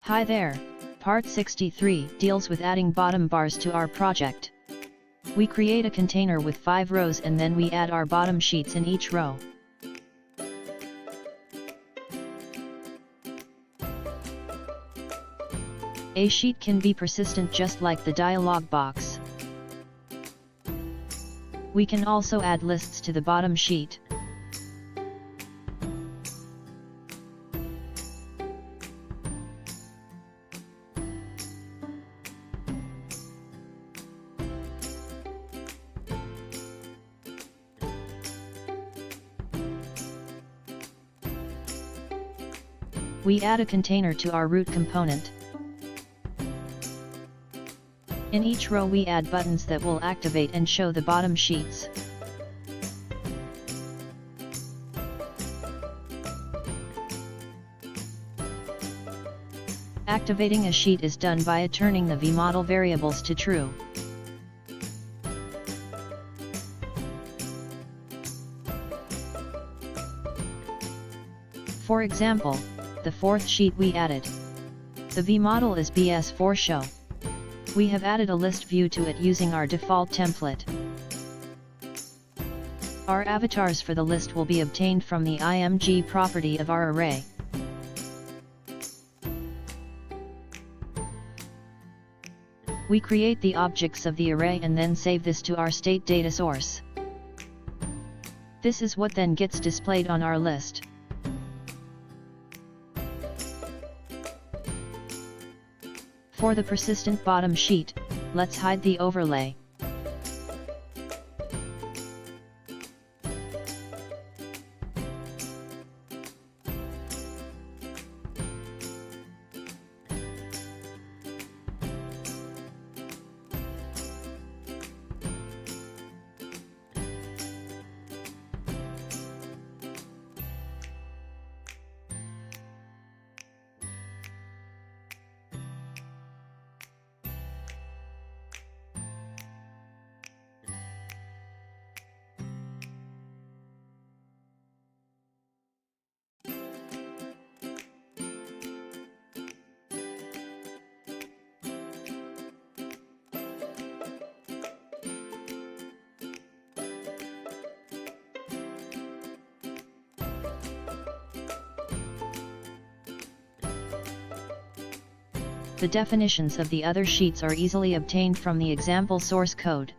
Hi there, Part 63 deals with adding bottom bars to our project. We create a container with 5 rows and then we add our bottom sheets in each row. A sheet can be persistent just like the dialog box. We can also add lists to the bottom sheet. We add a container to our root component. In each row we add buttons that will activate and show the bottom sheets. Activating a sheet is done by turning the vModel variables to true. For example, the 4th sheet we added. The vModel is BS4Show. We have added a list view to it using our default template. Our avatars for the list will be obtained from the img property of our array. We create the objects of the array and then save this to our state data source. This is what then gets displayed on our list. For the persistent bottom sheet, let's hide the overlay. The definitions of the other sheets are easily obtained from the example source code.